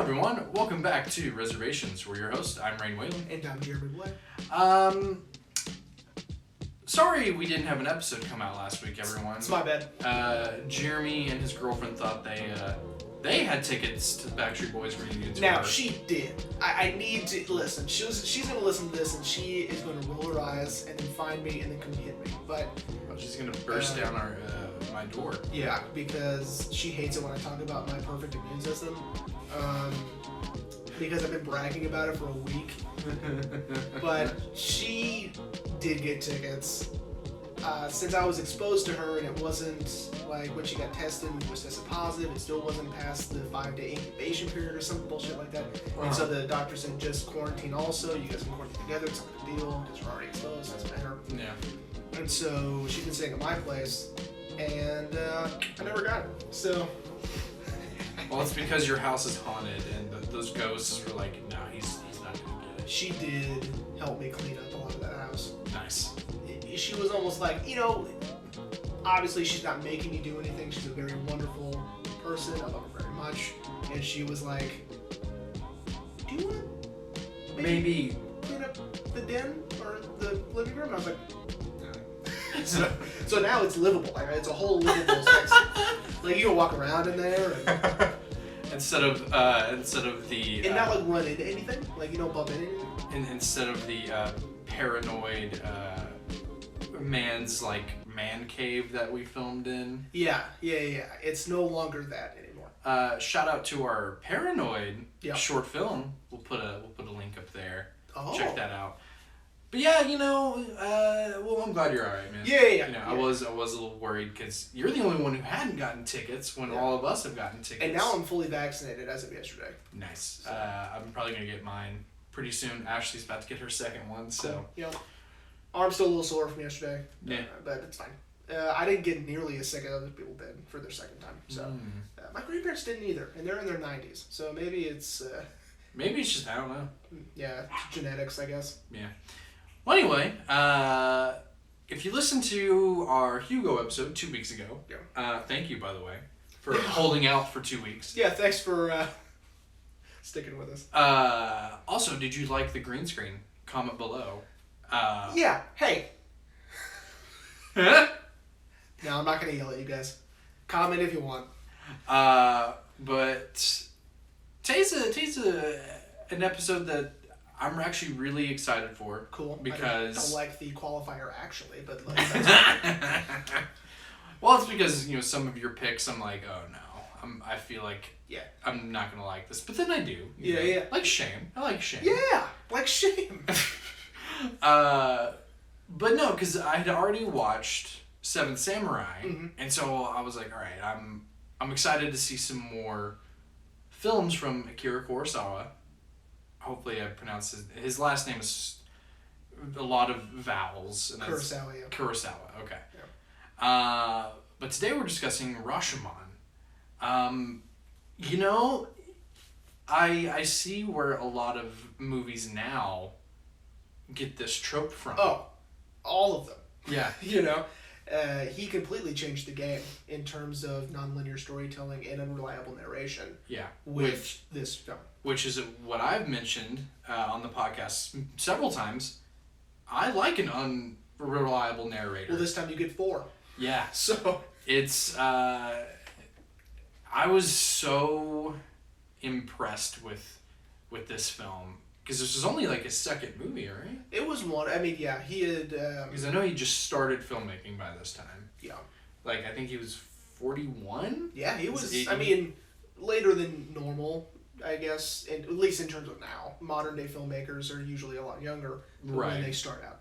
everyone. Welcome back to Reservations. We're your hosts. I'm Rain Whalen. And I'm Jeremy Blair. Sorry we didn't have an episode come out last week, everyone. It's my bad. Jeremy and his girlfriend thought they had tickets to the Backstreet Boys reunion tour. Now, she did. I need to listen. She's going to listen to this, and she is going to roll her eyes and then find me and then come hit me. But she's going to burst down my door. Yeah, because she hates it when I talk about my perfect immune system. Because I've been bragging about it for a week. But she did get tickets. Since I was exposed to her and it wasn't like when she got tested and was tested positive, it still wasn't past the 5-day incubation period or some bullshit like that. And so the doctor said just quarantine also. You guys can quarantine together. It's not a big deal because you're already exposed. Doesn't matter. Yeah. And so she's been staying at my place, and I never got it. So. Well, it's because your house is haunted, and those ghosts were like, no, he's not gonna get it. She did help me clean up a lot of that house. Nice. She was almost like, obviously she's not making me do anything. She's a very wonderful person. I love her very much. And she was like, do you want to maybe clean up the den or the living room? And I was like, no. So now it's livable. Like, it's a whole livable space. Like, you can walk around in there. And instead of the... And not like run into anything. Like, you don't bump into anything. Instead of the paranoid... man's man cave that we filmed in. Yeah. It's no longer that anymore. Shout out to our Paranoid short film. We'll put a link up there. Oh. Check that out. But yeah, well, I'm glad you're all right, man. Yeah. I was a little worried because you're the only one who hadn't gotten tickets when all of us have gotten tickets. And now I'm fully vaccinated as of yesterday. Nice. So. I'm probably gonna get mine pretty soon. Ashley's about to get her second one, so. Cool. Yeah. Arm's still a little sore from yesterday. Yeah. But it's fine. I didn't get nearly as sick as other people did for their second time. So my grandparents didn't either, and they're in their 90s. So maybe it's... maybe it's just, I don't know. Yeah, genetics, I guess. Yeah. Well, anyway, if you listened to our Hugo episode 2 weeks ago, thank you, by the way, for holding out for 2 weeks. Yeah, thanks for sticking with us. Also, did you like the green screen? Comment below. Yeah, hey. No, I'm not going to yell at you guys. Comment if you want. But today's an episode that I'm actually really excited for. Cool. Because... I don't like the qualifier, actually, but that's Well, it's because, some of your picks, I'm like, oh no. I feel like I'm not going to like this. But then I do. Yeah. Like Shame. I like Shame. Yeah, like Shame. But no, because I had already watched Seven Samurai, and so I was like, all right, I'm excited to see some more films from Akira Kurosawa. Hopefully I pronounced his last name is a lot of vowels. And Kurosawa, yeah. Kurosawa, okay. Yeah. But today we're discussing Rashomon. I see where a lot of movies now get this trope from. Oh, all of them. Yeah. He completely changed the game in terms of nonlinear storytelling and unreliable narration. Yeah. With this film. Which is what I've mentioned on the podcast several times. I like an unreliable narrator. Well, this time you get 4. Yeah. So. It's, I was so impressed with this film. Because this was only like his second movie, right? It was one. I mean, yeah, he had... Because I know he just started filmmaking by this time. Yeah. Like, I think he was 41? Yeah, he was, later than normal, I guess, at least in terms of now. Modern day filmmakers are usually a lot younger when they start out.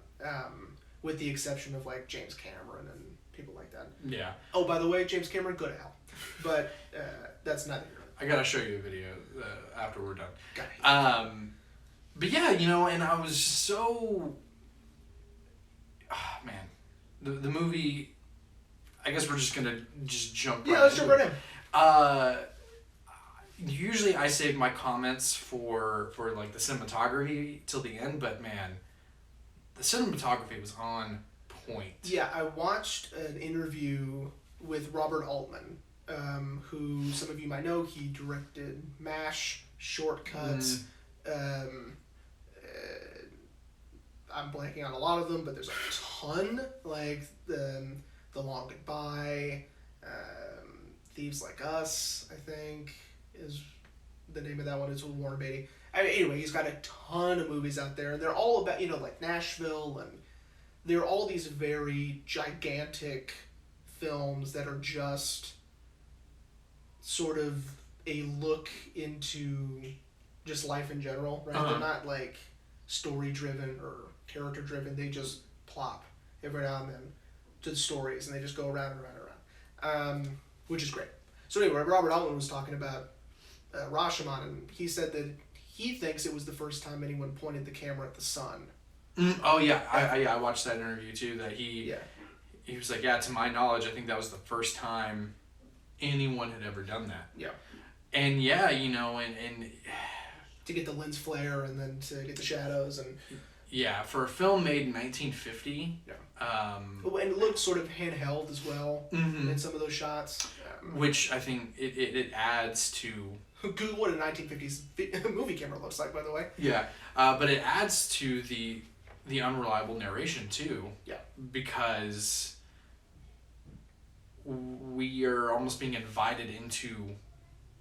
With the exception of, like, James Cameron and people like that. Yeah. Oh, by the way, James Cameron, go to hell. But that's not... I gotta show you a video after we're done. Got it. But yeah, and I was so... man. The movie... I guess we're just gonna jump right in. Let's jump right in. Usually I save my comments for like the cinematography till the end, but man, the cinematography was on point. Yeah, I watched an interview with Robert Altman, who some of you might know. He directed MASH, shortcuts. I'm blanking on a lot of them, but there's a ton. Like the Long Goodbye, Thieves Like Us, I think is the name of that one. It's with Warren Beatty. Anyway, he's got a ton of movies out there, and they're all about, like Nashville, and they're all these very gigantic films that are just sort of a look into just life in general, right? They're not like story driven or character driven. They just plop every now and then to the stories, and they just go around and around and around, which is great. So anyway, Robert Altman was talking about Rashomon, and he said that he thinks it was the first time anyone pointed the camera at the sun. Oh yeah, I watched that interview too. That he was like, yeah, to my knowledge, I think that was the first time anyone had ever done that. Yeah. And yeah, and to get the lens flare and then to get the shadows and. Yeah, for a film made in 1950. Yeah. And it looked sort of handheld as well in some of those shots. Which I think it adds to. Google what a 1950s movie camera looks like, by the way. Yeah, but it adds to the unreliable narration too. Yeah. Because we are almost being invited into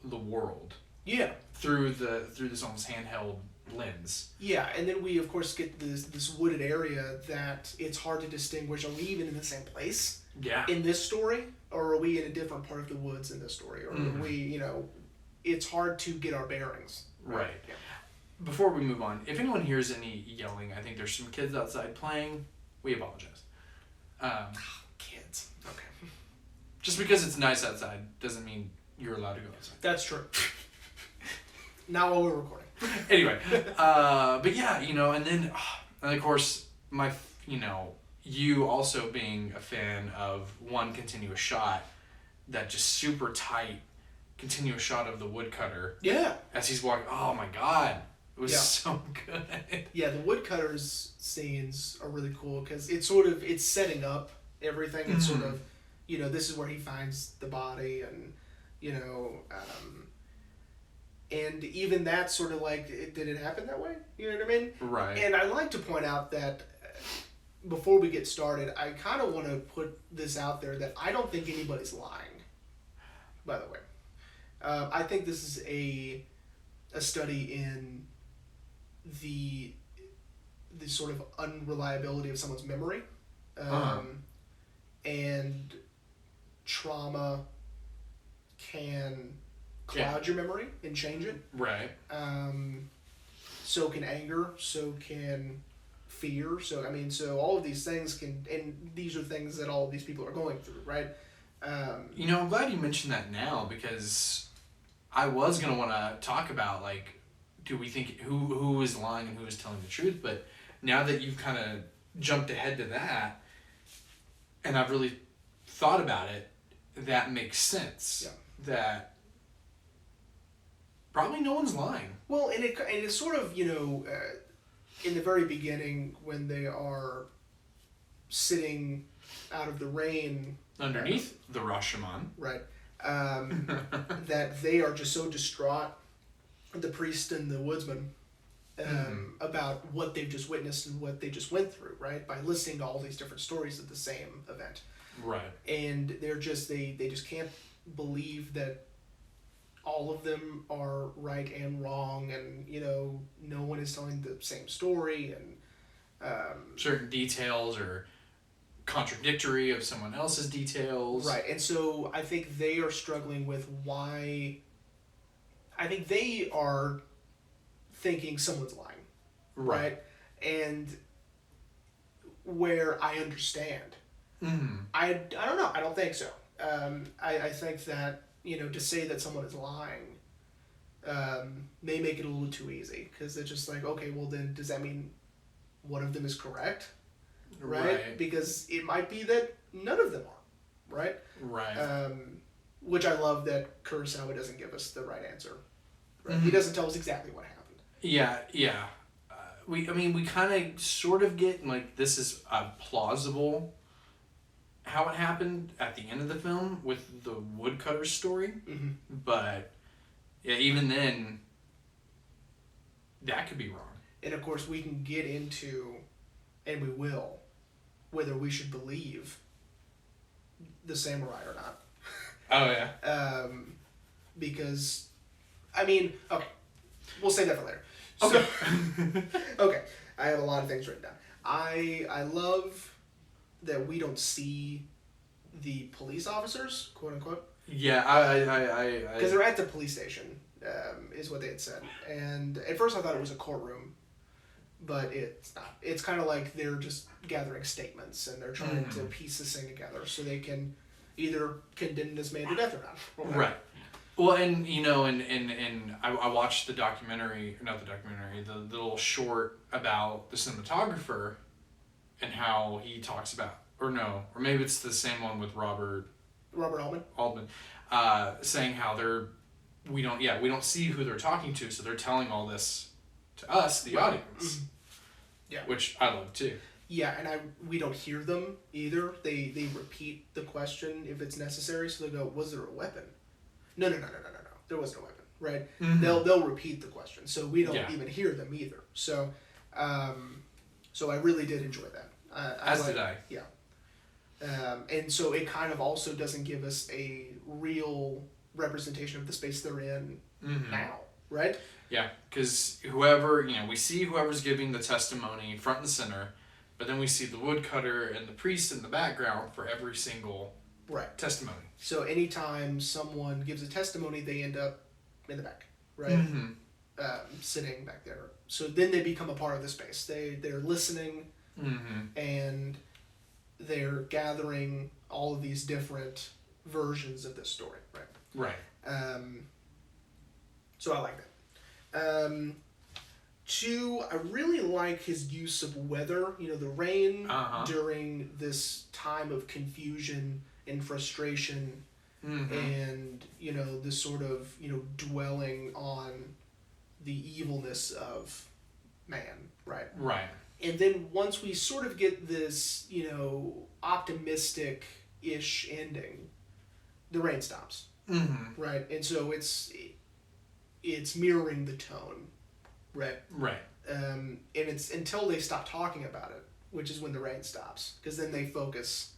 the world. Yeah. Through this almost handheld lens. Yeah, and then we of course get this wooded area that it's hard to distinguish. Are we even in the same place? Yeah. In this story, or are we in a different part of the woods in this story, or are we, it's hard to get our bearings. Right. Yeah. Before we move on, if anyone hears any yelling, I think there's some kids outside playing. We apologize. Kids. Okay. Just because it's nice outside doesn't mean you're allowed to go outside. That's true. Not while we're recording. Anyway, but yeah, and then of course you also being a fan of one continuous shot, that just super tight continuous shot of the woodcutter. Yeah. As he's walking. Oh my God. It was so good. Yeah, the woodcutter's scenes are really cool because it's setting up everything. It's sort of, this is where he finds the body and, and even that's sort of like, did it happen that way? You know what I mean? Right. And I like to point out that before we get started, I kind of want to put this out there that I don't think anybody's lying, by the way. I think this is a study in the sort of unreliability of someone's memory, and trauma can cloud your memory and change it. Right. So can anger. So can fear. So all of these things can, and these are things that all of these people are going through, right? I'm glad you mentioned that now, because I was gonna want to talk about, like, do we think who is lying and who is telling the truth? But now that you've kind of jumped ahead to that, and I've really thought about it, that makes sense. Yeah. That probably no one's lying. Well, and it's sort of, in the very beginning when they are sitting out of the rain underneath the Rashomon, right? That they are just so distraught, the priest and the woodsman, about what they've just witnessed and what they just went through, right? By listening to all these different stories of the same event. Right. And they're just, they just can't believe that all of them are right and wrong, and no one is telling the same story, and certain details are contradictory of someone else's details. Right. And so I think they are struggling with why. I think they are thinking someone's lying. Right. And where I understand. I don't know. I don't think so. I think that, to say that someone is lying may make it a little too easy, because they're just like, okay, well then does that mean one of them is correct? Right? Because it might be that none of them are. Right? Right. Which I love that Kurosawa doesn't give us the right answer. Right? He doesn't tell us exactly what happened. Yeah. We kind of sort of get, like, this is plausible how it happened at the end of the film with the woodcutter's story. But yeah, even then, That could be wrong. And of course, we can get into, and we will, whether we should believe the samurai or not. Oh, yeah. Because, I mean, okay, we'll save that for later. Okay. So, okay, I have a lot of things written down. I love that we don't see the police officers, quote unquote. Yeah, Because they're at the police station, is what they had said. And at first I thought it was a courtroom, but it's not. It's kind of like they're just gathering statements and they're trying to piece this thing together so they can either condemn this man to death or not. Right. Well, and you know, and I watched the documentary, not the documentary, the little short about the cinematographer and how he talks about, or maybe it's the same one with Robert Altman, saying how we don't see who they're talking to, so they're telling all this to us, the audience. Yeah. Which I love too. Yeah, and we don't hear them either. They repeat the question if it's necessary, so they go, "Was there a weapon?" No. There was no weapon, right? Mm-hmm. They'll repeat the question, so we don't even hear them either. So, so I really did enjoy that. As did I. Yeah. And so it kind of also doesn't give us a real representation of the space they're in now, right? Yeah, because we see whoever's giving the testimony front and center, but then we see the woodcutter and the priest in the background for every single testimony. So anytime someone gives a testimony, they end up in the back, right? Mm-hmm. Sitting back there. So then they become a part of the space. They're listening, and they're gathering all of these different versions of this story, right? Right. So I like that. Two, I really like his use of weather. The rain during this time of confusion and frustration, and this sort of dwelling on the evilness of man, right? Right. And then once we sort of get this optimistic-ish ending, the rain stops, right? And so it's mirroring the tone, right? Right. And it's until they stop talking about it, which is when the rain stops, because then they focus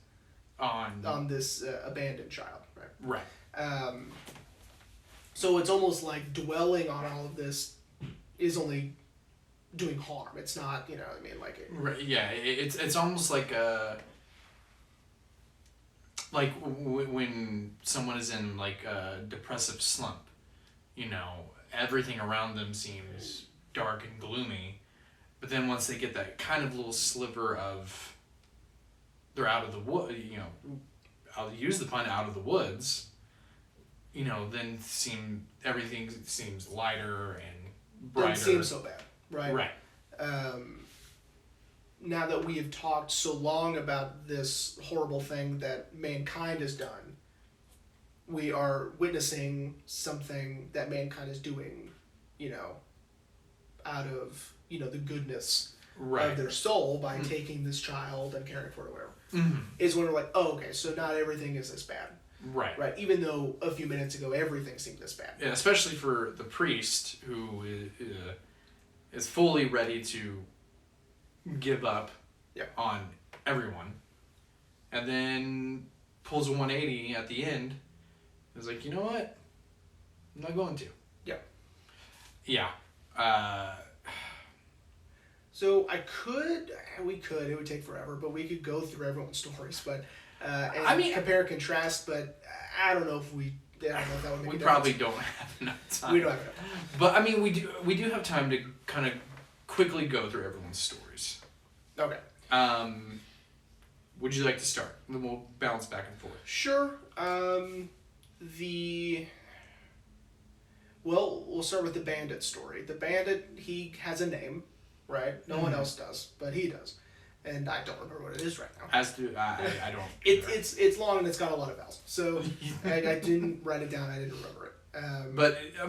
on this abandoned child, right? Right. So it's almost like dwelling on all of this is only doing harm. It's not, Right. Yeah. It's almost like when someone is in like a depressive slump, everything around them seems dark and gloomy, but then once they get that kind of little sliver of they're out of the wood, I'll use the pun, out of the woods, then everything seems lighter and brighter. Doesn't seem so bad, right? Right. Now that we have talked so long about this horrible thing that mankind has done, we are witnessing something that mankind is doing, out of, the goodness of their soul by taking this child and caring for it or whatever. Is when we're like, oh, okay, so not everything is this bad. Right. Right. Even though a few minutes ago everything seemed this bad. Yeah, especially for the priest who is fully ready to give up on everyone, and then pulls a 180 at the end. Is like, you know what? I'm not going to. Yeah. Yeah. So we could, it would take forever, but we could go through everyone's stories, but compare and contrast, but I don't know if that would make we a probably difference. don't have enough time. We don't have enough time. But we do have time to kind of quickly go through everyone's stories. Okay. Would you like to start? Then we'll bounce back and forth. Sure. We'll start with the Bandit story. The Bandit, he has a name, right? No one else does, but he does. And I don't remember what it is right now. As do I don't. It's long and it's got a lot of vowels. So I didn't write it down. I didn't remember it.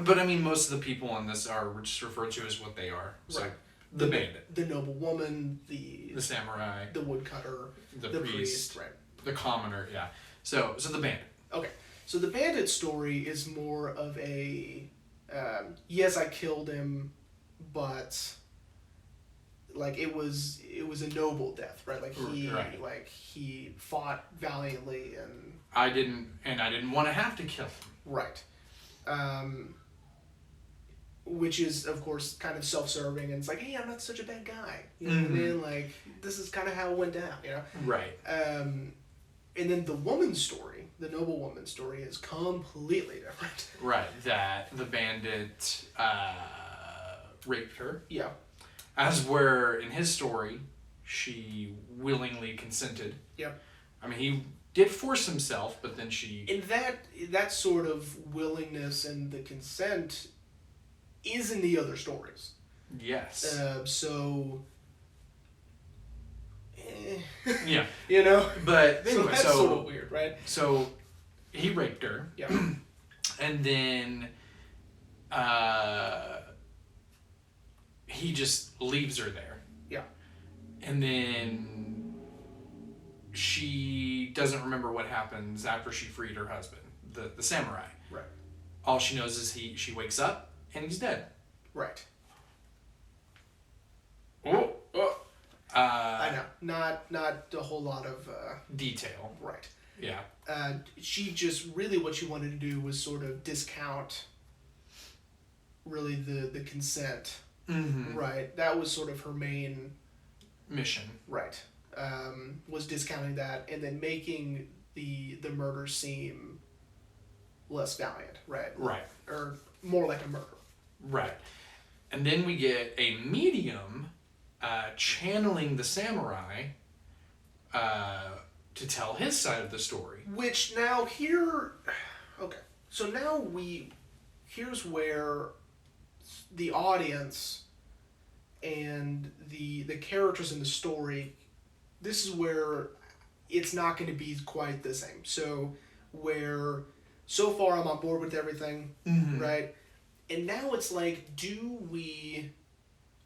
But I mean, most of the people on this are just referred to as what they are. So right. The bandit, the noble woman, the samurai, the woodcutter, the priest, right? The commoner, yeah. So the bandit. Okay, so the Bandit story is more of a yes, I killed him, but like it was a noble death, right? Like he fought valiantly, and I didn't want to have to kill him. Right. Which is, of course, kind of self-serving, and it's like, hey, I'm not such a bad guy. You know what I mean? Like, this is kind of how it went down, you know? Right. And then the woman's story, the noble woman's story, is completely different. Right. That the bandit raped her. Yeah. As where, in his story, she willingly consented. Yep. I mean, he did force himself, but then she... And that sort of willingness and the consent is in the other stories. Yes. Yeah. You know? But anyway, so that's sort of weird, right? So he raped her. Yeah. And then he just leaves her there. Yeah. And then she doesn't remember what happens after she freed her husband, the samurai. Right. All she knows is she wakes up and he's dead. Right. Oh. I know. Not a whole lot of detail. Right. Yeah. She just really what she wanted to do was sort of discount really the consent. Mm-hmm. Right. That was sort of her main mission. Right. Was discounting that and then making the murder seem less valiant. Right. Right. Or more like a murder. Right. And then we get a medium channeling the samurai to tell his side of the story. Which now here... Okay. So now here's where the audience and the characters in the story, this is where it's not going to be quite the same. So where so far I'm on board with everything, right? And now it's like,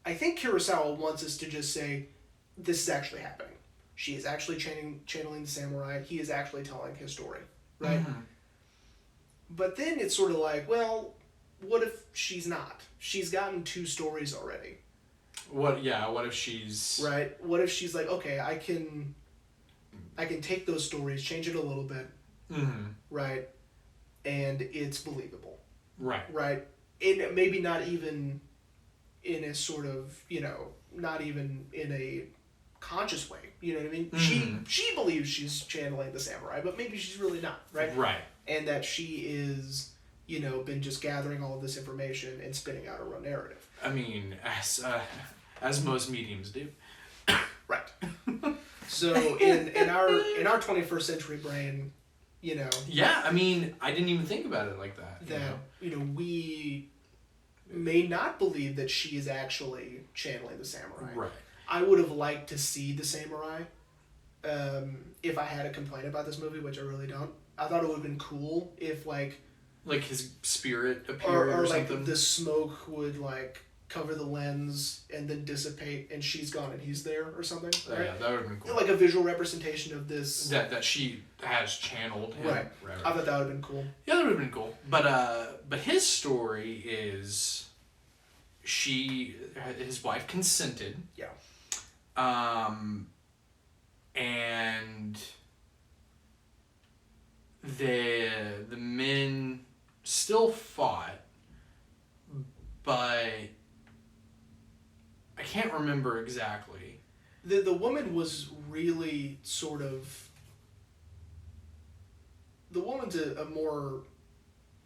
I think Kurosawa wants us to just say, this is actually happening. She is actually channeling the samurai. He is actually telling his story, right? Mm-hmm. But then it's sort of like, well, what if she's not? She's gotten 2 stories already. What if she's... Right? What if she's like, okay, I can take those stories, change it a little bit, right? And it's believable. Right. Right? And maybe not even in a sort of, not even in a conscious way. You know what I mean? Mm-hmm. She believes she's channeling the samurai, but maybe she's really not, right? Right. And that she is, been just gathering all of this information and spinning out her own narrative. I mean, as most mediums do. Right. So in our 21st century brain, Yeah, I mean, I didn't even think about it like that. We may not believe that she is actually channeling the samurai. Right. I would have liked to see the samurai if I had a complaint about this movie, which I really don't. I thought it would have been cool if, like his spirit appeared or something. Like the smoke would, cover the lens and then dissipate and she's gone and he's there or something. Right? Yeah, that would have been cool. Like a visual representation of this. That she has channeled him. Right. I thought that would have been cool. Yeah, that would have been cool. But his story is his wife consented. Yeah. And the men still fought, but I can't remember exactly. The woman was really sort of... The woman's a more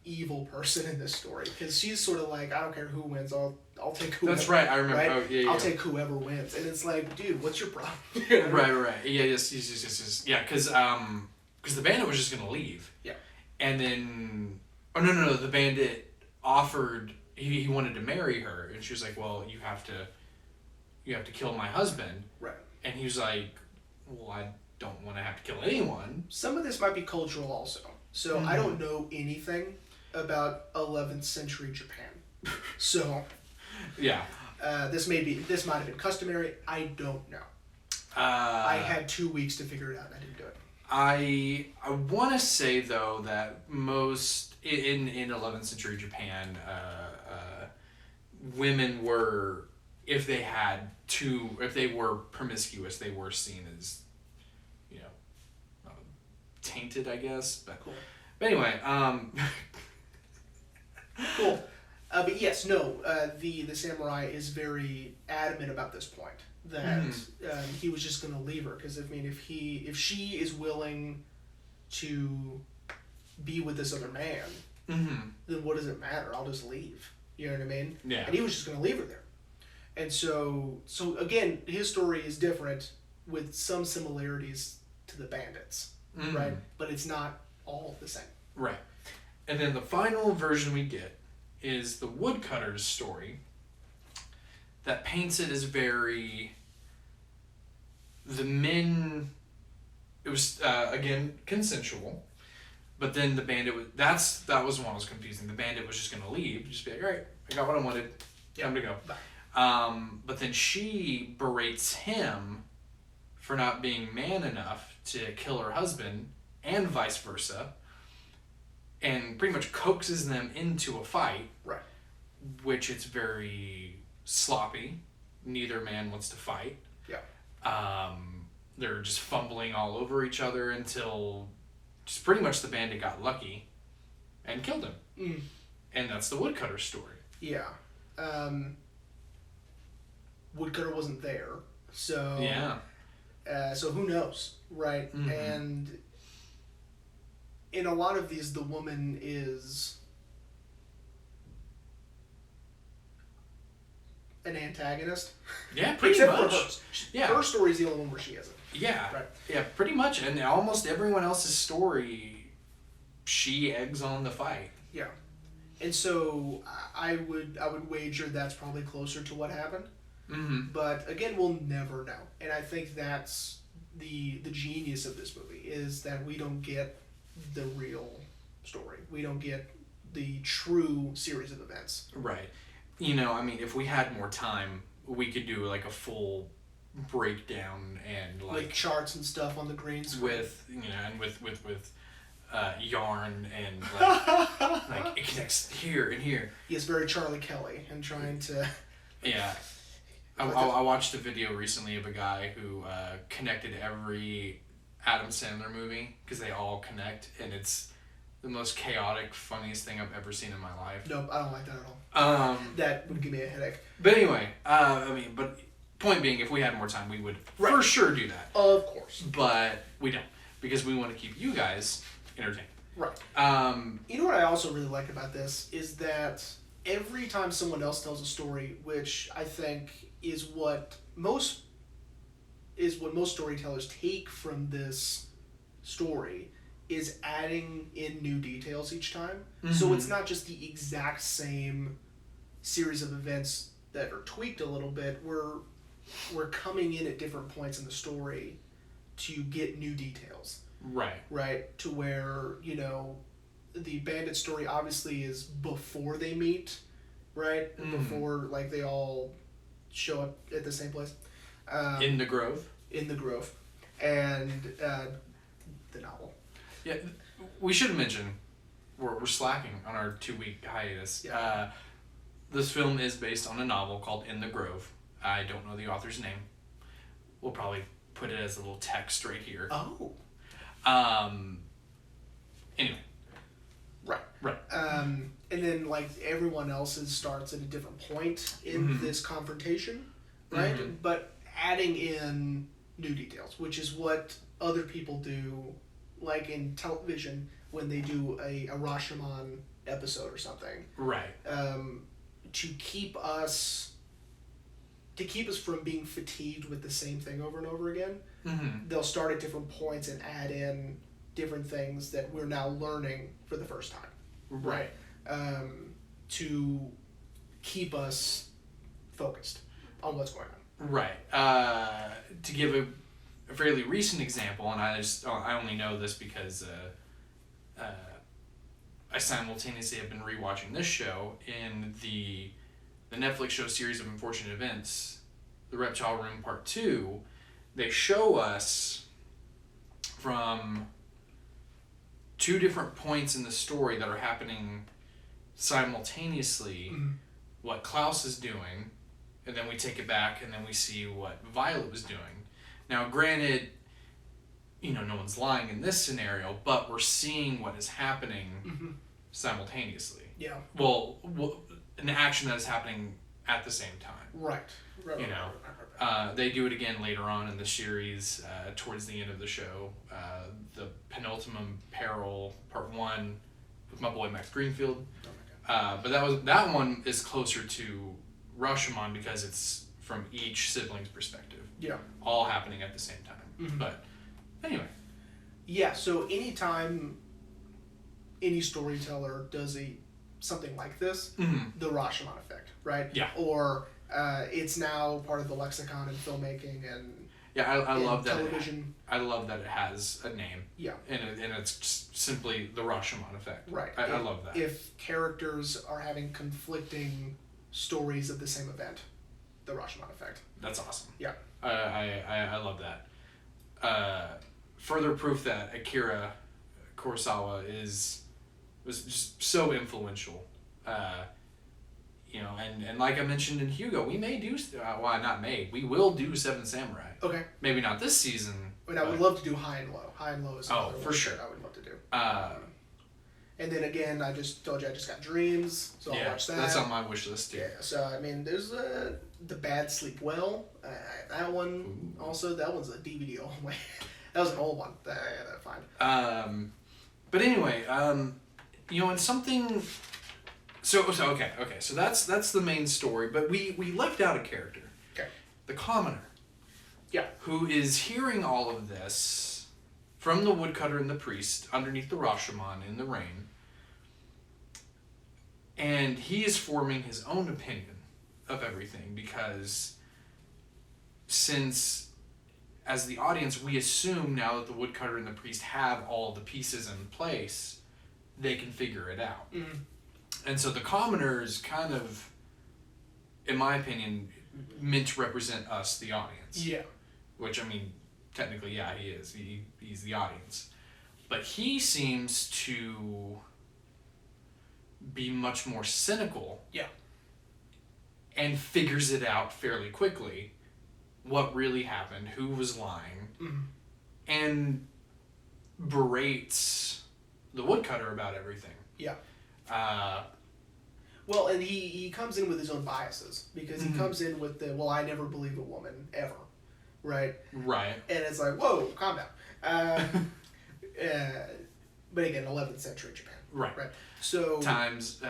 evil person in this story, because she's sort of like, I don't care who wins, I'll take whoever. That's right, I remember. Right? Oh, yeah. I'll take whoever wins. And it's like, dude, what's your problem? Right. Yeah, yes. Yeah, because the bandit was just going to leave. Yeah. And then... Oh, no. The bandit offered... He wanted to marry her, and she was like, well, you have to kill my husband. Right. And he was like, well, I don't want to have to kill anyone. Some of this might be cultural also. So I don't know anything about 11th century Japan. So... Yeah. This might have been customary. I don't know. I had 2 weeks to figure it out and I didn't do it. I want to say, though, that most... In 11th century Japan, women were, if they were promiscuous, they were seen as, tainted, I guess. Cool. But anyway, cool. But yes, no, the samurai is very adamant about this point that he was just going to leave her because if she is willing to be with this other man, then what does it matter? I'll just leave. You know what I mean? Yeah. And he was just going to leave her there. And so again, his story is different with some similarities to the Bandits, right? But it's not all the same. Right. And then the final version we get is the woodcutter's story that paints it as very... The men... It was, again, consensual. But then the bandit was... That was one that was confusing. The bandit was just going to leave. Just be like, all right, I got what I wanted. Time to go. Bye. But then she berates him for not being man enough to kill her husband, and vice versa, and pretty much coaxes them into a fight, right? Which it's very sloppy. Neither man wants to fight. Yeah. They're just fumbling all over each other until just pretty much the bandit got lucky and killed him. And that's the woodcutter story. Yeah. Woodcutter wasn't there, so yeah. So who knows, right? And in a lot of these, the woman is an antagonist. Yeah, pretty Except much. for hers. Yeah. Her story is the only one where she isn't. Yeah. Right. Yeah, pretty much. And almost everyone else's story, she eggs on the fight. Yeah. And so I would wager that's probably closer to what happened. But again, we'll never know. And I think that's the genius of this movie is that we don't get the real story. We don't get the true series of events. Right. If we had more time, we could do like a full breakdown and like charts and stuff on the green screen. with yarn and like it connects here and here. He's very Charlie Kelly and trying to. Yeah. I watched a video recently of a guy who connected every Adam Sandler movie because they all connect, and it's the most chaotic, funniest thing I've ever seen in my life. Nope, I don't like that at all. That would give me a headache. But anyway, but point being, if we had more time, we would for sure do that. Of course. But we don't, because we want to keep you guys entertained. Right. You know what I also really like about this is that every time someone else tells a story, which I think is what most storytellers take from this story, is adding in new details each time. So it's not just the exact same series of events that are tweaked a little bit. We're coming in at different points in the story to get new details. Right. To where, the bandit story obviously is before they meet, right? Before, like, they all show up at the same place. In the Grove. And the novel. Yeah, we should mention, we're slacking on our 2-week hiatus. Yeah. This film is based on a novel called In the Grove. I don't know the author's name. We'll probably put it as a little text right here. Oh. Anyway. Right. And then, like, everyone else's starts at a different point in this confrontation, right? But adding in new details, which is what other people do, like in television when they do a Rashomon episode or something. Right. To keep us from being fatigued with the same thing over and over again, they'll start at different points and add in different things that we're now learning for the first time. Right. To keep us focused on what's going on. Right. To give a fairly recent example, and I only know this because I simultaneously have been rewatching this show in the Netflix show Series of Unfortunate Events, The Reptile Room Part 2. They show us from 2 different points in the story that are happening simultaneously what Klaus is doing, and then we take it back, and then we see what Violet was doing. Now, granted, no one's lying in this scenario, but we're seeing what is happening simultaneously. Yeah. Well, an action that is happening at the same time. Right. They do it again later on in the series, towards the end of the show. The Penultimate Peril, Part 1, with my boy Max Greenfield. Oh my God. But that one is closer to Rashomon because it's from each sibling's perspective. Yeah. All happening at the same time. But anyway. Yeah, so anytime any storyteller does something like this, the Rashomon effect, right? Yeah. Or it's now part of the lexicon in filmmaking and I love that television. I love that it has a name. Yeah. And it's just simply the Rashomon effect. Right. I love that. If characters are having conflicting stories of the same event, the Rashomon effect. That's awesome. Yeah. I love that. Further proof that Akira Kurosawa was just so influential. And like I mentioned in Hugo, we may do, we will do Seven Samurai. Okay. Maybe not this season. But I would love to do High and Low. High and Low is another for one sure. that I would love to do. And then again, I just told you I just got Dreams, so I'll watch that. That's on my wish list too. Yeah, so I mean, there's The Bad Sleep Well. That one also. That one's a DVD only. That was an old one that I had to find. But anyway, and something. So okay. So that's the main story, but we left out a character. Okay. The commoner. Yeah. Who is hearing all of this from the woodcutter and the priest underneath the Rashomon in the rain. And he is forming his own opinion of everything because since, as the audience, we assume now that the woodcutter and the priest have all the pieces in place, they can figure it out. Mm-hmm. And so the commoner is kind of, in my opinion, meant to represent us, the audience. Yeah. Which, I mean, technically, yeah, he is. He's the audience. But he seems to be much more cynical. Yeah. And figures it out fairly quickly. What really happened, who was lying. Mm-hmm. And berates the woodcutter about everything. Yeah. Well, and he comes in with his own biases because he comes in with I never believe a woman ever, right? Right. And it's like, whoa, calm down. But again, 11th century Japan. Right. So times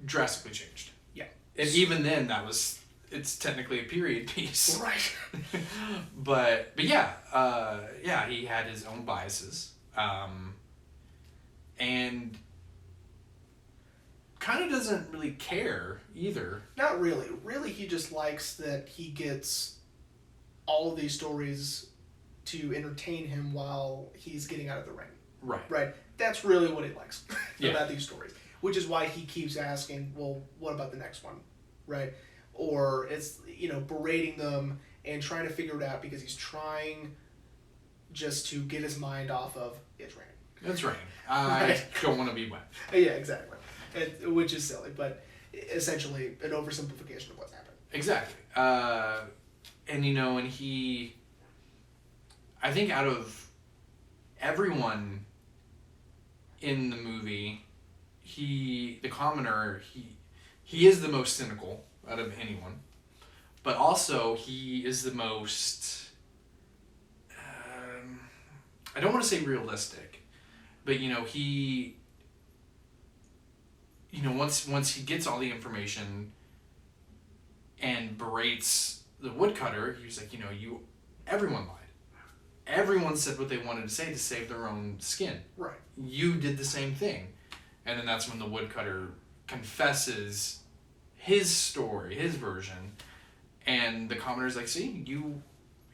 drastically changed. Yeah. And even then, it's technically a period piece. Right. but yeah, he had his own biases, and kind of doesn't really care either. Not really. Really, he just likes that he gets all of these stories to entertain him while he's getting out of the rain. Right. That's really what he likes about these stories. Which is why he keeps asking, well, what about the next one? Right? Or it's, berating them and trying to figure it out because he's trying just to get his mind off of, it's raining. It's raining. I don't want to be wet. Yeah, exactly. Which is silly, but essentially an oversimplification of what's happening. Exactly. And he, I think out of everyone in the movie, the commoner, he is the most cynical out of anyone, but also he is the most, I don't want to say realistic, but he, once he gets all the information and berates the woodcutter, he's like, everyone lied. Everyone said what they wanted to say to save their own skin. Right. You did the same thing. And then that's when the woodcutter confesses his story, his version. And the commoner's like, see, you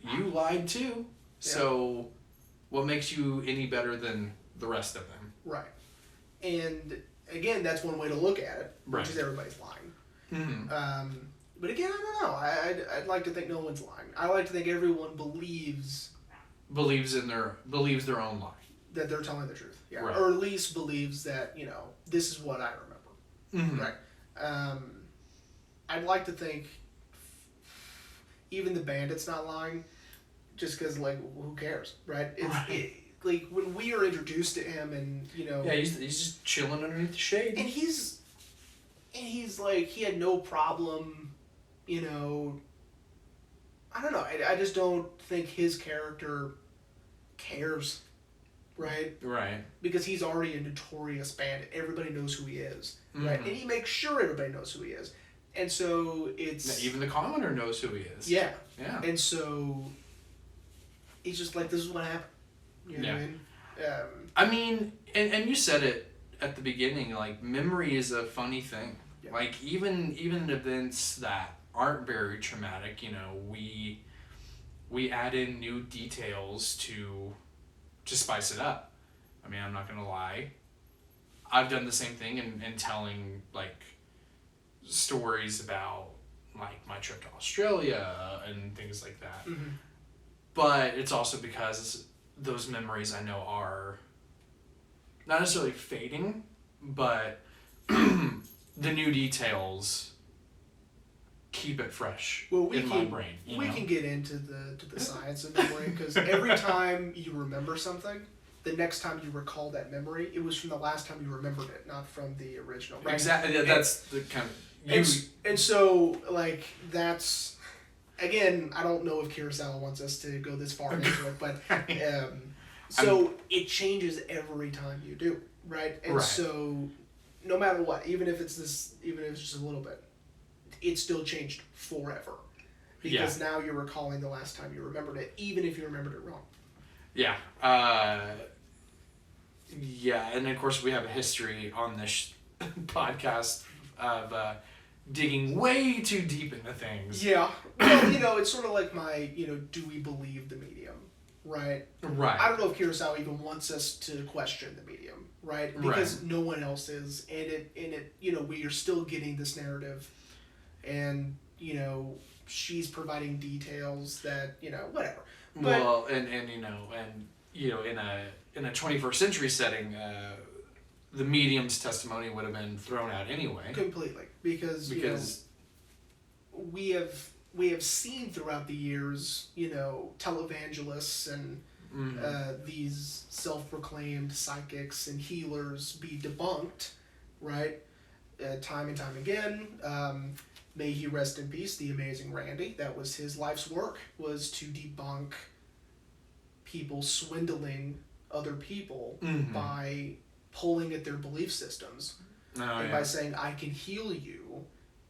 lied too. Yeah. So what makes you any better than the rest of them? Right. And again, that's one way to look at it, which is everybody's lying. Mm-hmm. But again, I don't know. I'd like to think no one's lying. I like to think everyone believes their own lie. That they're telling the truth. Yeah. Right. Or at least believes that, this is what I remember. Mm-hmm. Right. I'd like to think even the Bandit's not lying, just because, like, who cares, right? Like, when we are introduced to him and, you know... Yeah, he's just chilling underneath the shade. And he's like, he had no problem, you know... I don't know. I just don't think his character cares, right? Right. Because he's already a notorious bandit. Everybody knows who he is, right? And he makes sure everybody knows who he is. And so it's... Yeah, even the commoner knows who he is. Yeah. Yeah. And so he's just like, this is what happened. You know what I mean? And you said it at the beginning, like, memory is a funny thing. Yeah. Like, even events that aren't very traumatic, you know, we add in new details to spice it up. I mean, I'm not gonna lie. I've done the same thing in telling, like, stories about, like, my trip to Australia and things like that. Mm-hmm. But it's also because those memories I know are not necessarily fading, but the new details keep it fresh in my brain. We can get into the science of memory, because every time you remember something, the next time you recall that memory, it was from the last time you remembered it, not from the original. Right? Exactly. Yeah, that's the kind of... And so, like, that's... Again, I don't know if Kurosawa wants us to go this far into it, but... so it changes every time you do, right? And so, no matter what, even if it's just a little bit, it still changed forever. Because now you're recalling the last time you remembered it, even if you remembered it wrong. Yeah. And of course we have a history on this podcast of digging way too deep into things. Yeah. Well, you know, it's sort of like my, you know, do we believe the medium, right? Right. I don't know if Kurosawa even wants us to question the medium, right? Because no one else is, and it, you know, we are still getting this narrative, and, you know, she's providing details that, you know, whatever. But, well, and you know, in a 21st century setting, the medium's testimony would have been thrown out anyway. Completely, because you know, we have seen throughout the years, you know, televangelists and these self-proclaimed psychics and healers be debunked, right? Time and time again. May he rest in peace, the amazing Randy. That was his life's work, was to debunk people swindling other people by pulling at their belief systems by saying, I can heal you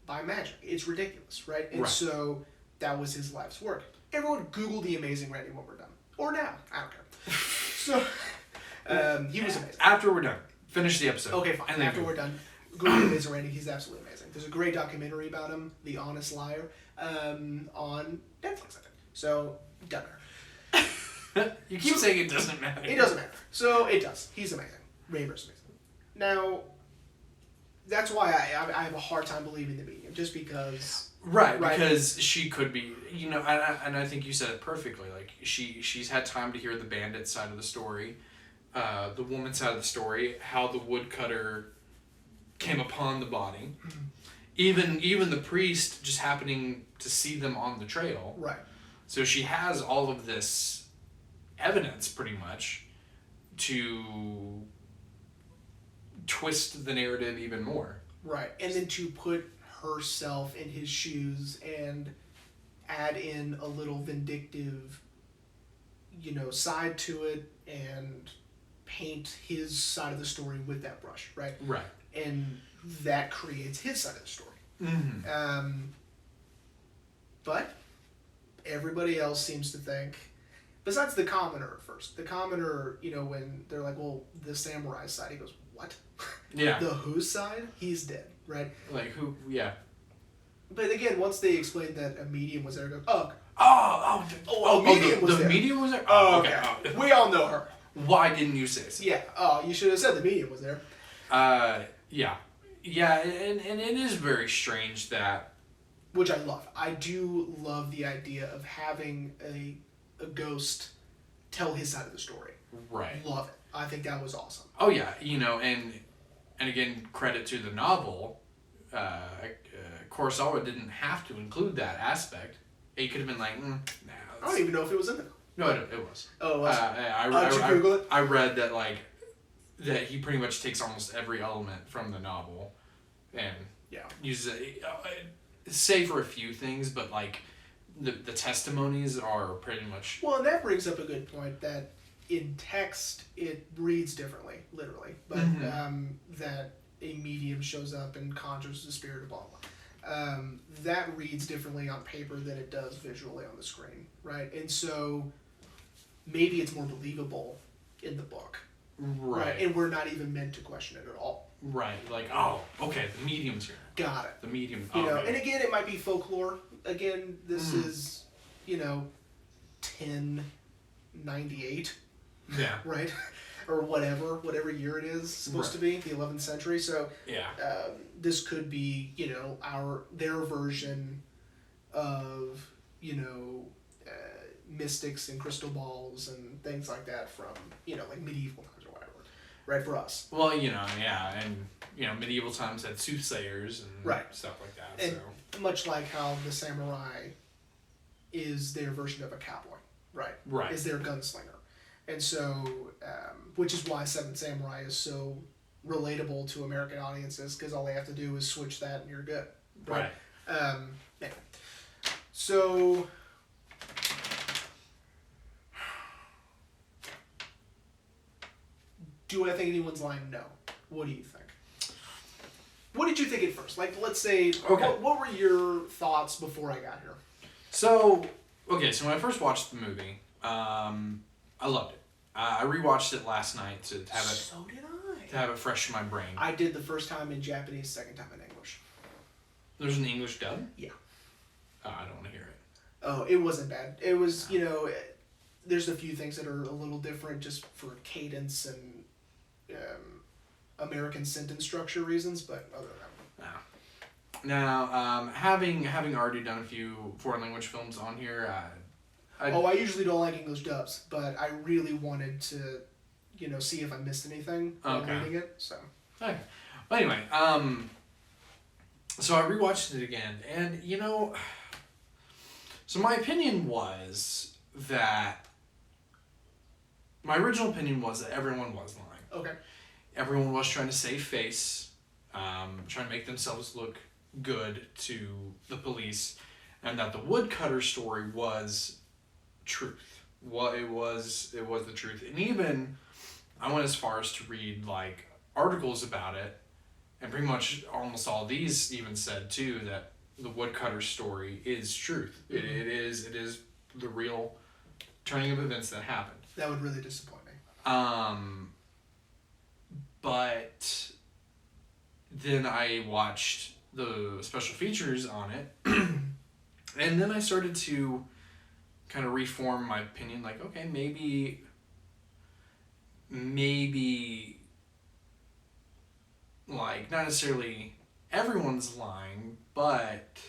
by magic. It's ridiculous, right? And so that was his life's work. Everyone Google the amazing Randy when we're done. Or now. I don't care. So, he was amazing. After we're done. Finish the episode. Okay, fine. After we're done. Google the amazing Randy. He's absolutely amazing. There's a great documentary about him, The Honest Liar, on Netflix, I think. So, done. You keep saying it doesn't matter. It doesn't matter. So, it does. He's amazing. Raver's amazing. Now, that's why I have a hard time believing the medium, just because... Right, because she could be, you know, and I think you said it perfectly. Like, she's had time to hear the bandit side of the story, the woman side of the story, how the woodcutter came upon the body. Even the priest just happening to see them on the trail. Right. So she has all of this evidence, pretty much, to twist the narrative even more. Right. And then to put herself in his shoes and add in a little vindictive, you know, side to it and paint his side of the story with that brush, right? Right. And that creates his side of the story. But everybody else seems to think, besides the commoner at first, the commoner, you know, when they're like, well, the samurai side, he goes, what? Yeah. The whose side? He's dead, right? Like, who, yeah. But again, once they explained that a medium was there, I go, medium was there. The medium was there? Oh, okay. Oh. We all know her. Why didn't you say so? Yeah. Oh, you should have said the medium was there. Yeah. Yeah, and it is very strange that... Which I love. I do love the idea of having a ghost tell his side of the story. Right. Love it. I think that was awesome. Oh, yeah. You know, and again, credit to the novel, Kurosawa didn't have to include that aspect. He could have been like, nah. I don't even know if it was in there. No, it was. Oh, it was. Did you Google it? I read that that he pretty much takes almost every element from the novel, and uses it. Save for a few things, but the testimonies are pretty much. Well, and that brings up a good point that in text it reads differently, literally, but that a medium shows up and conjures the spirit of blah blah. That reads differently on paper than it does visually on the screen, right? And so maybe it's more believable in the book, right? And we're not even meant to question it at all. Right, okay, the medium's here. Got it. The medium. You know, and again, it might be folklore. Again, this is, 1098. Yeah. Right? Or whatever year it is supposed to be, the 11th century. So this could be, their version of, mystics and crystal balls and things like that from, medieval times or whatever. Right, for us. Well, and medieval times had soothsayers and stuff like that. And much like how the samurai is their version of a cowboy, right? Right. Is their gunslinger. And so, which is why Seven Samurai is so relatable to American audiences, because all they have to do is switch that and you're good. Right. So, do I think anyone's lying? No. What do you think? What did you think at first? Let's say, what were your thoughts before I got here? So when I first watched the movie, I loved it. I rewatched it last night to have it. So did I. To have it fresh in my brain. I did the first time in Japanese, second time in English. There's an English dub? Yeah. I don't want to hear it. Oh, it wasn't bad. It was, there's a few things that are a little different just for cadence and American sentence structure reasons, but other than that. Now, having already done a few foreign language films on here, I usually don't like English dubs, but I really wanted to, see if I missed anything while reading it. So. Okay. But anyway, so I rewatched it again, and so my opinion was that my original opinion was that everyone was lying. Okay. Everyone was trying to save face, trying to make themselves look good to the police, and that the woodcutter story was truth. Well, it was the truth. And even I went as far as to read articles about it, and pretty much almost all these even said too that the woodcutter story is truth. Mm-hmm. It is the real turning of events that happened. That would really disappoint me. But then I watched the special features on it, and then I started to kind of reform my opinion, okay, maybe not necessarily everyone's lying, but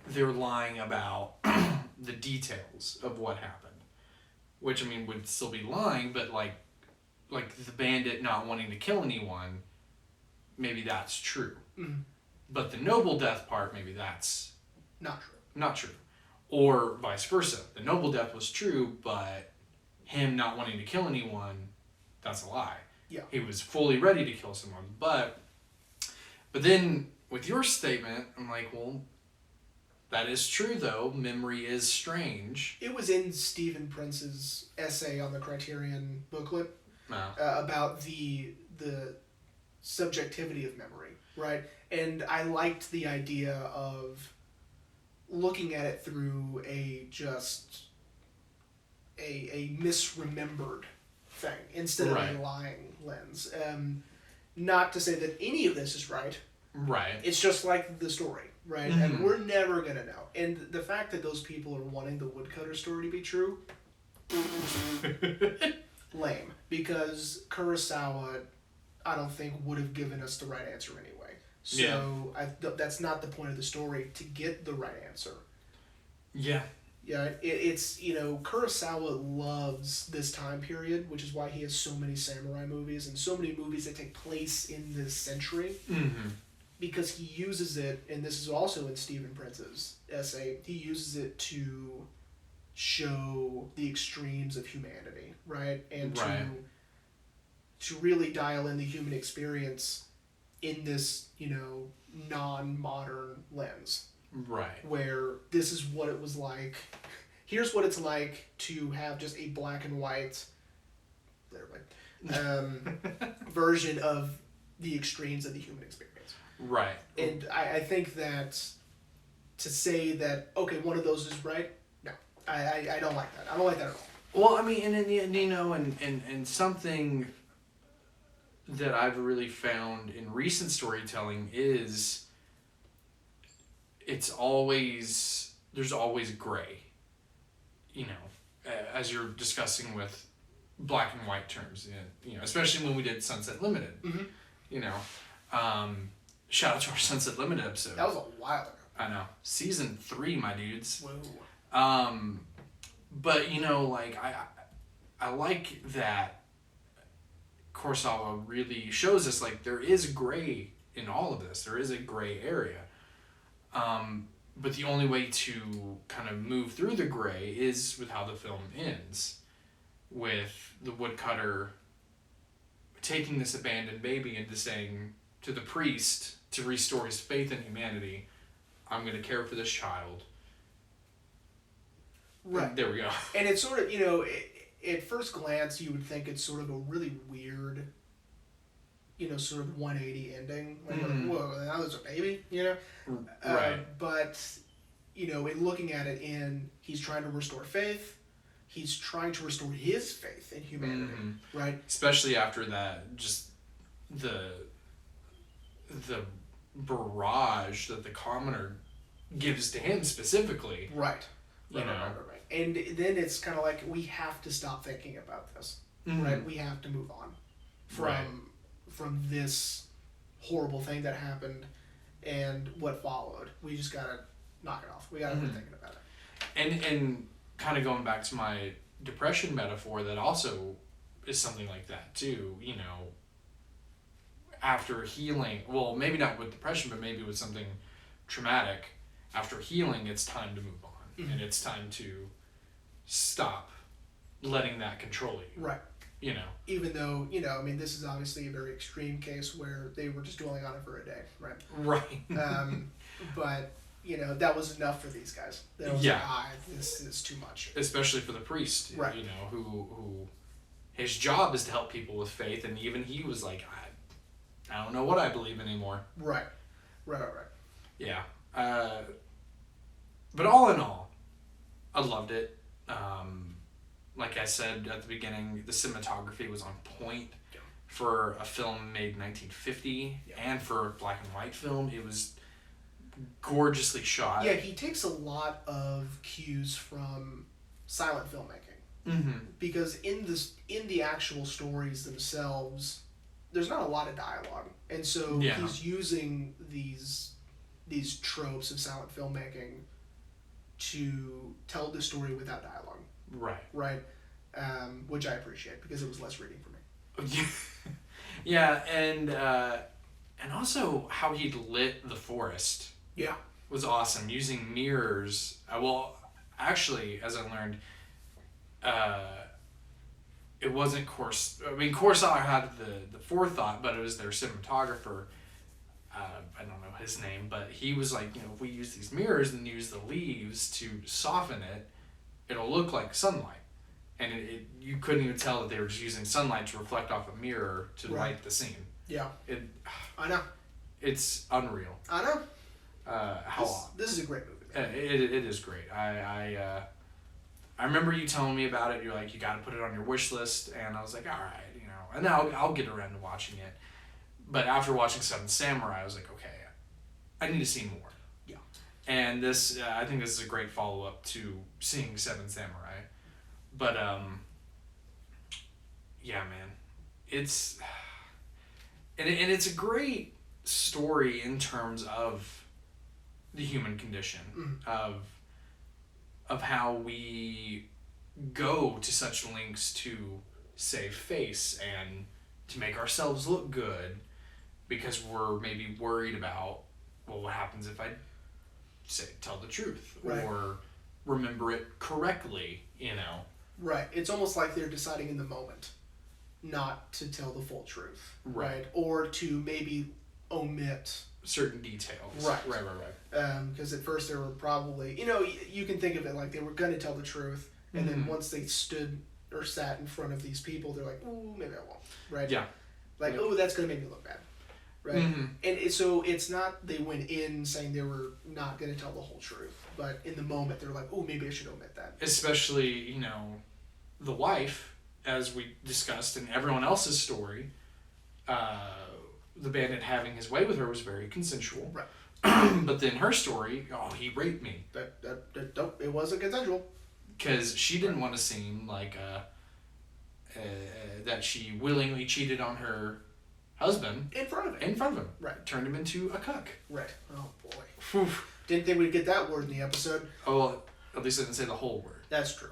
they're lying about the details of what happened, which would still be lying, but like the bandit not wanting to kill anyone, maybe that's true. Mm-hmm. But the noble death part, maybe that's not true. Not true. Or vice versa. The noble death was true, but him not wanting to kill anyone, that's a lie. Yeah. He was fully ready to kill someone. But then with your statement, I'm like, well, that is true though. Memory is strange. It was in Stephen Prince's essay on the Criterion booklet. No. About the subjectivity of memory, right? And I liked the idea of looking at it through a misremembered thing instead of a lying lens. Not to say that any of this is right. Right. It's just like the story, right? Mm-hmm. And we're never gonna know. And the fact that those people are wanting the woodcutter story to be true, lame. Because Kurosawa, I don't think, would have given us the right answer anyway. So that's not the point of the story, to get the right answer. Yeah. Yeah, it's, Kurosawa loves this time period, which is why he has so many samurai movies and so many movies that take place in this century. Mm-hmm. because he uses it, and this is also in Stephen Prince's essay, he uses it to show the extremes of humanity, right? And Right. to really dial in the human experience in this, non-modern lens, Right. where this is what it was like. Here's what it's like to have just a black and white version of the extremes of the human experience. Right. And I think that to say that, okay, one of those is right, no. I don't like that. I don't like that at all. Well, I mean, and something that I've really found in recent storytelling is there's always gray, as you're discussing with black and white terms, especially when we did Sunset Limited, shout out to our Sunset Limited episode. That was a while ago. I know. Season 3, my dudes. Whoa. But, I like that Kurosawa really shows us, there is gray in all of this. There is a gray area. But the only way to kind of move through the gray is with how the film ends. With the woodcutter taking this abandoned baby and saying to the priest to restore his faith in humanity, I'm going to care for this child. Right. There we go. And it's sort of, at first glance, you would think it's sort of a really weird, sort of 180 ending. Like, whoa, now there's a baby, Right. But, in looking at it he's trying to restore faith. He's trying to restore his faith in humanity, right? Especially after that, just the barrage that the commoner gives to him specifically. Right. Right. And then it's kind of like, we have to stop thinking about this, right? We have to move on from this horrible thing that happened and what followed. We just gotta knock it off. We gotta quit thinking about it. And kind of going back to my depression metaphor, that also is something like that too, after healing, well, maybe not with depression, but maybe with something traumatic, after healing, it's time to move on. And it's time to stop letting that control you. Right. Even though, this is obviously a very extreme case where they were just dwelling on it for a day, right? Right. But, that was enough for these guys. They was like, this is too much. Especially for the priest, right. Who his job is to help people with faith, and even he was like, I don't know what I believe anymore. Right. Yeah. But all in all, I loved it. Like I said at the beginning, the cinematography was on point for a film made in 1950, and for a black and white film. It was gorgeously shot. Yeah, he takes a lot of cues from silent filmmaking. Because in the actual stories themselves, there's not a lot of dialogue, and so he's using these tropes of silent filmmaking to tell the story without dialogue. Right. Which I appreciate, because it was less reading for me. Yeah, and also how he lit the forest. Yeah. Was awesome, using mirrors. Actually, as I learned, it wasn't Kurosawa had the forethought, but it was their cinematographer. I don't know his name, but he was like, if we use these mirrors and use the leaves to soften it, it'll look like sunlight. And you couldn't even tell that they were just using sunlight to reflect off a mirror to light the scene. Yeah. I know. It's unreal. I know. This is a great movie. It is great. I remember you telling me about it. You're like, you got to put it on your wish list, and I was like, all right, and now I'll get around to watching it. But after watching Seven Samurai, I was like, okay, I need to see more. Yeah. And this, I think this is a great follow up to seeing Seven Samurai. But yeah, man, it's and it's a great story in terms of the human condition, of how we go to such lengths to save face and to make ourselves look good, because we're maybe worried about, well, what happens if I tell the truth or remember it correctly, you know? Right. It's almost like they're deciding in the moment not to tell the full truth. Right. Or to maybe omit certain details. Right. Right. Because at first they were probably, you can think of it like they were going to tell the truth, and then once they stood or sat in front of these people, they're like, ooh, maybe I won't. Right? Yeah. Like, oh, that's going to make me look bad. Right? And so it's not they went in saying they were not going to tell the whole truth, but in the moment they're like, oh, maybe I should omit that. Especially, the wife, as we discussed in everyone else's story, the bandit having his way with her was very consensual. Right. But then her story, he raped me. It wasn't consensual. Because she didn't want to seem like that she willingly cheated on her husband. In front of him. Right. Turned him into a cuck. Right. Oh, boy. Whew. Didn't think we'd get that word in the episode. Oh, well, at least I didn't say the whole word. That's true.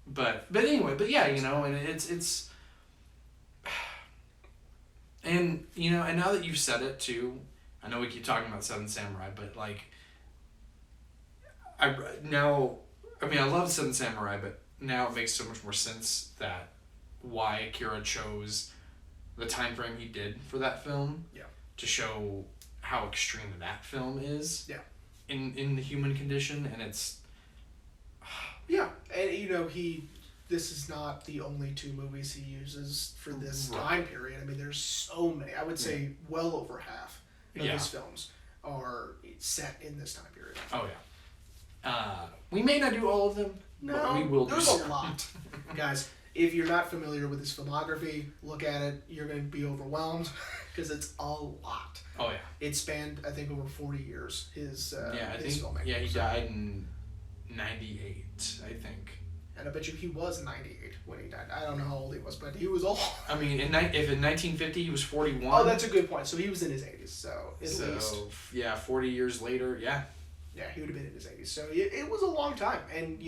But anyway, yeah, and it's... And, and now that you've said it, too, I know we keep talking about Seven Samurai, but, like, I love Seven Samurai, but now it makes so much more sense that why Akira chose the time frame he did for that film. Yeah. To show how extreme that film is. Yeah. In the human condition, and it's... Yeah, and, this is not the only two movies he uses for this time period. I mean, there's so many. I would say well over half of his films are set in this time period. Oh, yeah. We may not do all of them, but we will do there's a lot. Guys, if you're not familiar with his filmography, look at it. You're going to be overwhelmed because it's a lot. Oh, yeah. It spanned, I think, over 40 years, his filmmaking. Yeah, he died in 98, I think. And I bet you he was 98 when he died. I don't know how old he was, but he was old. I mean, if in 1950 he was 41. Oh, that's a good point. So he was in his 80s, so at least. Yeah, 40 years later, yeah. Yeah, he would have been in his 80s. So it was a long time. And,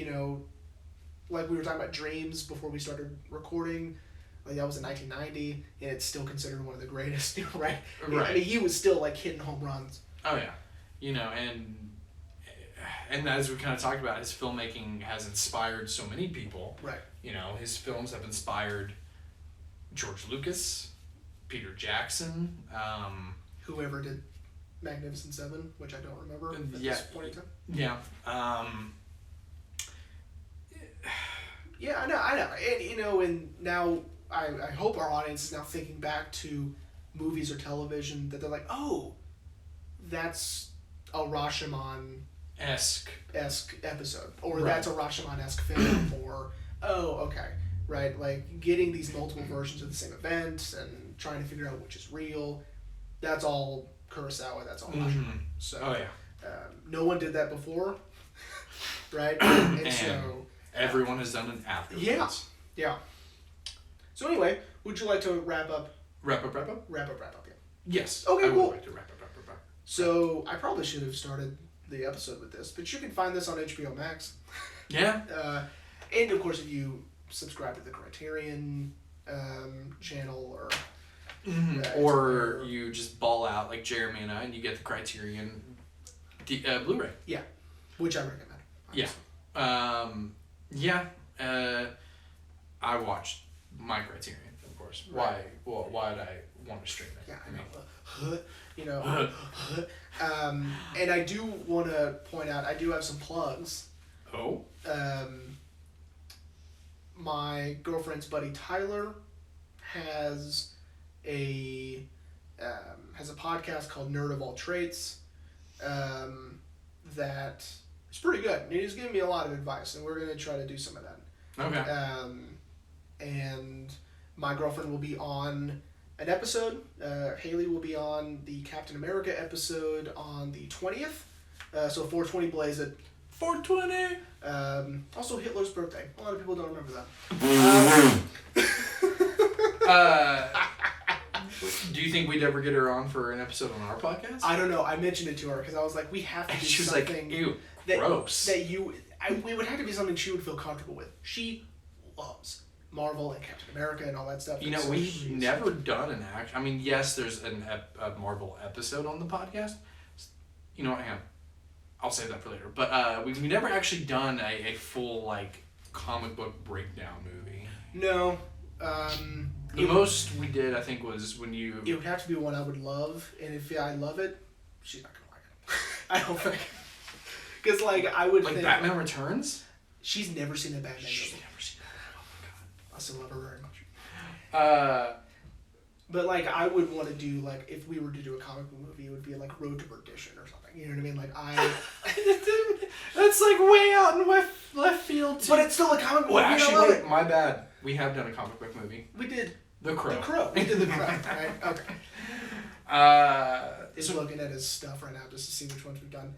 like we were talking about Dreams before we started recording, like that was in 1990, and it's still considered one of the greatest, right? Right. I mean, he was still, like, hitting home runs. Oh, yeah. And as we kind of talked about, his filmmaking has inspired so many people. Right. His films have inspired George Lucas, Peter Jackson, whoever did Magnificent Seven, which I don't remember at this point in time. Yeah. Yeah, I know. And now I hope our audience is now thinking back to movies or television that they're like, oh, that's a Rashomon esque episode, or that's a Rashomon-esque film, or okay, right, like getting these multiple versions of the same event and trying to figure out which is real. That's all Kurosawa. That's all Rashomon. So no one did that before, right? And so everyone has done it afterwards. Yeah. So anyway, would you like to wrap up? Wrap up. Yeah. Yes. Okay, I cool. would like to wrap up. So I probably should have started the episode with this, but you can find this on HBO Max. Yeah. And of course, if you subscribe to the Criterion channel, or you just ball out like Jeremy and I, and you get the Criterion Blu-ray. Yeah, which I recommend. Honestly. Yeah. I watched my Criterion, of course. Right. Why did I want to stream it? Yeah, I know. And I do want to point out, I do have some plugs. Oh? My girlfriend's buddy Tyler has a podcast called Nerd of All Traits that is pretty good. And he's giving me a lot of advice, and we're going to try to do some of that. Okay. And my girlfriend will be on an episode. Haley will be on the Captain America episode on the 20th. So 420 Blaze It. 420! Also Hitler's birthday. A lot of people don't remember that. Do you think we'd ever get her on for an episode on our podcast? I don't know. I mentioned it to her because I was like, we have to do she was something. Like, ew, that, gross. We would have to be something she would feel comfortable with. She loves Marvel and Captain America and all that stuff. You know, we've never done an act. I mean, yes, there's a Marvel episode on the podcast. You know what? Hang on. I'll save that for later. But we've never actually done a full, like, comic book breakdown movie. No. The most we did, I think, was when you... It would have to be one I would love, and if I love it, she's not going to like it. I don't think. Because, like, I would think... Like Batman Returns? She's never seen a Batman movie. She's never seen that. Oh, my God. I still love her very much. But, like, I would want to do, like, if we were to do a comic book movie, it would be, like, Road to Perdition or something. You know what I mean? Like, That's, like, way out in left field, too. But it's still a comic book movie. Well, actually, wait, my bad. We have done a comic book movie. We did. The Crow. The Crow. We did The Crow, right? Okay. He's looking at his stuff right now just to see which ones we've done.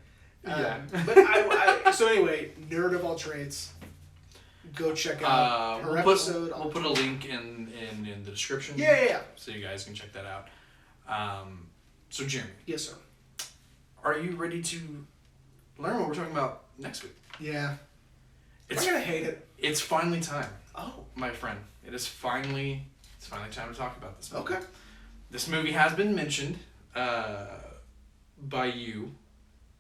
Yeah. But so anyway, nerd of all trades. Go check out her episode. We'll put a link in the description. Yeah. So you guys can check that out. So Jeremy. Yes, sir. Are you ready to learn what we're talking about next week? Yeah. I'm gonna hate it. It's finally time. Oh. My friend. It's finally time to talk about this movie. Okay. This movie has been mentioned by you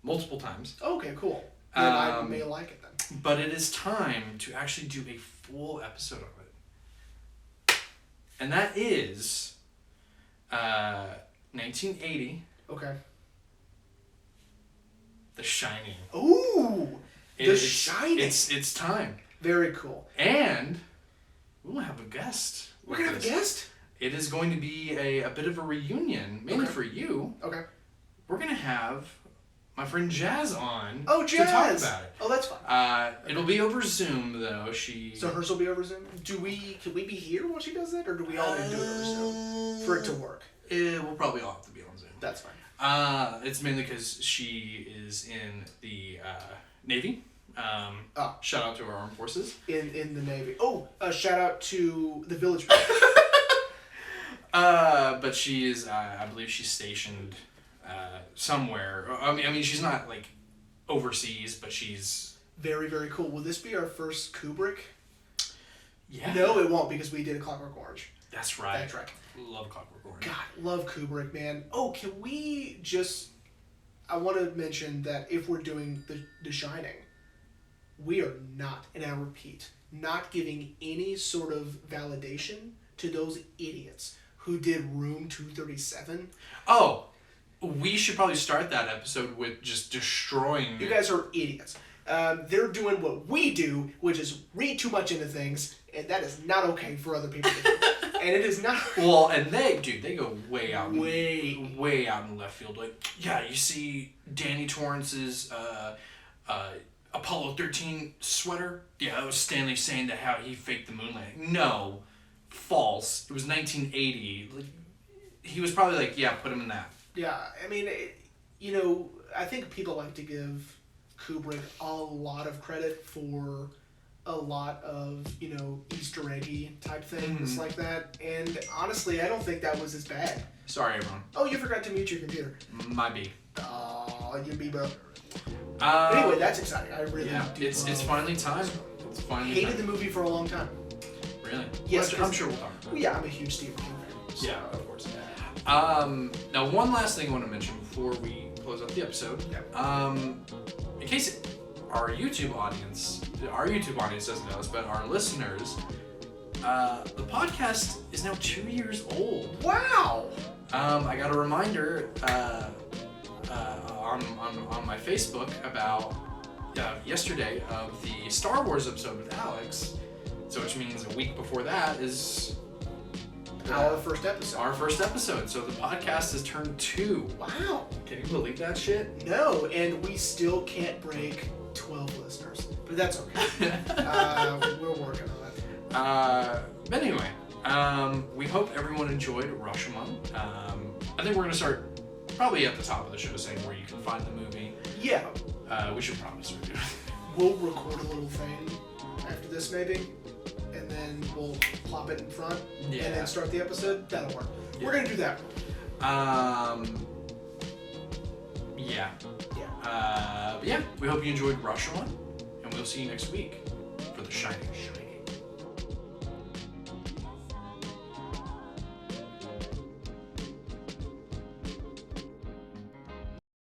multiple times. Okay, cool. Then I may like it then. But it is time to actually do a full episode of it. And that is 1980. Okay. The Shining. Ooh! The Shining. It's time. Very cool. And we'll have a guest. We're going to have a guest? It is going to be a bit of a reunion, mainly for you. Okay. We're going to have my friend Jazz on to talk about it. Oh, that's fine. It'll be over Zoom, though. So hers will be over Zoom? Can we be here while she does that, or do we all need to do it over Zoom for it to work? We'll probably all have to be on Zoom. That's fine. It's mainly because she is in the Navy. Shout out to our armed forces. In the Navy. Oh, shout out to the village. But she is, I believe she's stationed somewhere. I mean, she's not like overseas, but she's very, very cool. Will this be our first Kubrick? Yeah. No, it won't, because we did A Clockwork Orange. That's right. That's right. Love Clockwork Orange. God, love Kubrick, man. Oh, can we just... I want to mention that if we're doing The Shining, we are not, and I repeat, not giving any sort of validation to those idiots who did Room 237. Oh, we should probably start that episode with just destroying... You guys are idiots. They're doing what we do, which is read too much into things, and that is not okay for other people to do. And it is not... Well, and they go way out. Way out in left field. Like, yeah, you see Danny Torrance's Apollo 13 sweater? Yeah, that was Stanley saying that how he faked the moon landing. No. False. It was 1980. Like, he was probably like, yeah, put him in that. Yeah, I mean, I think people like to give Kubrick a lot of credit for a lot of, Easter eggy type things like that. And honestly, I don't think that was as bad. Sorry, everyone. Oh, you forgot to mute your computer. My B. Oh, you be, bro. Anyway, that's exciting. I really do. It's finally time. It's finally hated the movie for a long time. Really? Yes, I'm sure we'll talk about it. Well, yeah, I'm a huge Stephen King fan. So. Yeah, of course. Now, one last thing I want to mention before we close out the episode. Yeah. In case our YouTube audience doesn't know this, but our listeners, the podcast is now 2 years old. Wow! I got a reminder on my Facebook about yesterday of the Star Wars episode with Alex. So which means a week before that is our first episode. Our first episode. So the podcast has turned 2. Wow. Can you believe that shit? No, and we still can't break 12 listeners. But that's okay. We're working on it. But anyway, we hope everyone enjoyed Rashomon. I think we're going to start probably at the top of the show saying where you can find the movie. Yeah. We should probably start doing it. We'll record a little thing after this maybe. And then we'll plop it in front and then start the episode. That'll work. Yeah. We're going to do that. Yeah. But yeah, we hope you enjoyed Rashomon, and we'll see you next week for The Shining.